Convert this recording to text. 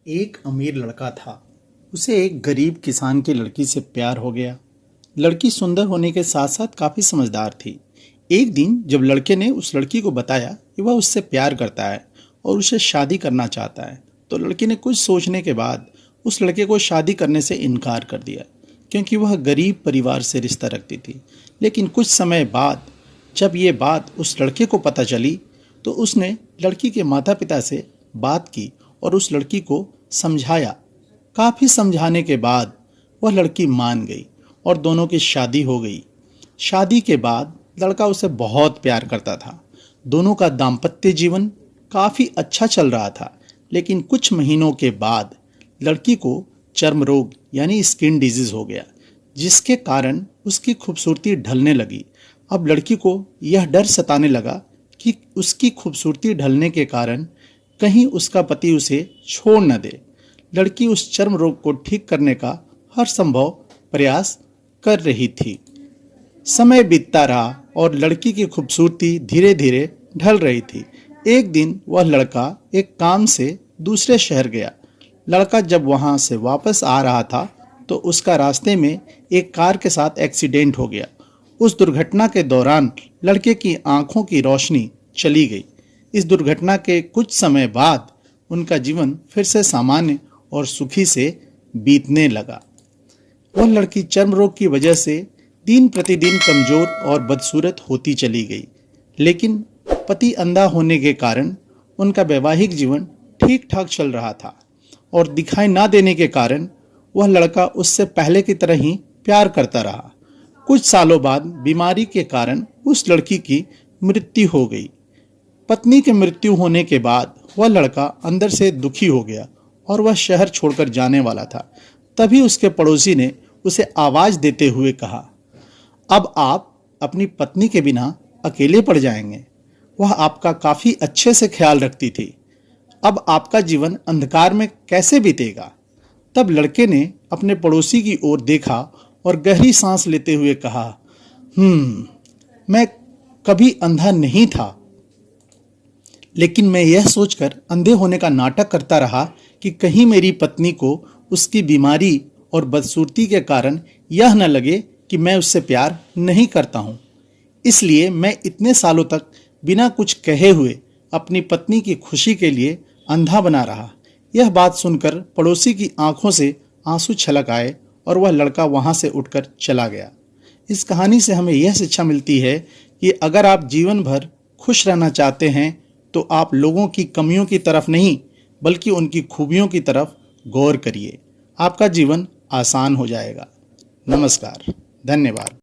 एक अमीर लड़का था। उसे एक गरीब किसान की लड़की से प्यार हो गया। लड़की सुंदर होने के साथ साथ काफी समझदार थी। एक दिन जब लड़के ने उस लड़की को बताया कि वह उससे प्यार करता है और उसे शादी करना चाहता है, तो लड़की ने कुछ सोचने के बाद उस लड़के को शादी करने से इनकार कर दिया, क्योंकि वह गरीब परिवार से रिश्ता रखती थी। लेकिन कुछ समय बाद जब ये बात उस लड़के को पता चली, तो उसने लड़की के माता पिता से बात की और उस लड़की को समझाया। काफ़ी समझाने के बाद वह लड़की मान गई और दोनों की शादी हो गई। शादी के बाद लड़का उसे बहुत प्यार करता था। दोनों का दाम्पत्य जीवन काफ़ी अच्छा चल रहा था। लेकिन कुछ महीनों के बाद लड़की को चर्म रोग यानी स्किन डिजीज हो गया, जिसके कारण उसकी खूबसूरती ढलने लगी। अब लड़की को यह डर सताने लगा कि उसकी खूबसूरती ढलने के कारण कहीं उसका पति उसे छोड़ न दे। लड़की उस चर्म रोग को ठीक करने का हर संभव प्रयास कर रही थी। समय बीतता रहा और लड़की की खूबसूरती धीरे धीरे ढल रही थी। एक दिन वह लड़का एक काम से दूसरे शहर गया। लड़का जब वहां से वापस आ रहा था, तो उसका रास्ते में एक कार के साथ एक्सीडेंट हो गया। उस दुर्घटना के दौरान लड़के की आंखों की रोशनी चली गई। इस दुर्घटना के कुछ समय बाद उनका जीवन फिर से सामान्य और सुखी से बीतने लगा। वह लड़की चर्म रोग की वजह से दिन प्रतिदिन कमजोर और बदसूरत होती चली गई। लेकिन पति अंधा होने के कारण उनका वैवाहिक जीवन ठीक ठाक चल रहा था और दिखाई ना देने के कारण वह लड़का उससे पहले की तरह ही प्यार करता रहा। कुछ सालों बाद बीमारी के कारण उस लड़की की मृत्यु हो गई। पत्नी की मृत्यु होने के बाद वह लड़का अंदर से दुखी हो गया और वह शहर छोड़कर जाने वाला था। तभी उसके पड़ोसी ने उसे आवाज देते हुए कहा, अब आप अपनी पत्नी के बिना अकेले पड़ जाएंगे। वह आपका काफी अच्छे से ख्याल रखती थी। अब आपका जीवन अंधकार में कैसे बीतेगा। तब लड़के ने अपने पड़ोसी की ओर देखा और गहरी सांस लेते हुए कहा, मैं कभी अंधा नहीं था, लेकिन मैं यह सोचकर अंधे होने का नाटक करता रहा कि कहीं मेरी पत्नी को उसकी बीमारी और बदसूरती के कारण यह न लगे कि मैं उससे प्यार नहीं करता हूँ। इसलिए मैं इतने सालों तक बिना कुछ कहे हुए अपनी पत्नी की खुशी के लिए अंधा बना रहा। यह बात सुनकर पड़ोसी की आंखों से आंसू छलक आए और वह लड़का वहां से उठकर चला गया। इस कहानी से हमें यह शिक्षा मिलती है कि अगर आप जीवन भर खुश रहना चाहते हैं, तो आप लोगों की कमियों की तरफ नहीं, बल्कि उनकी खूबियों की तरफ गौर करिए। आपका जीवन आसान हो जाएगा। नमस्कार, धन्यवाद।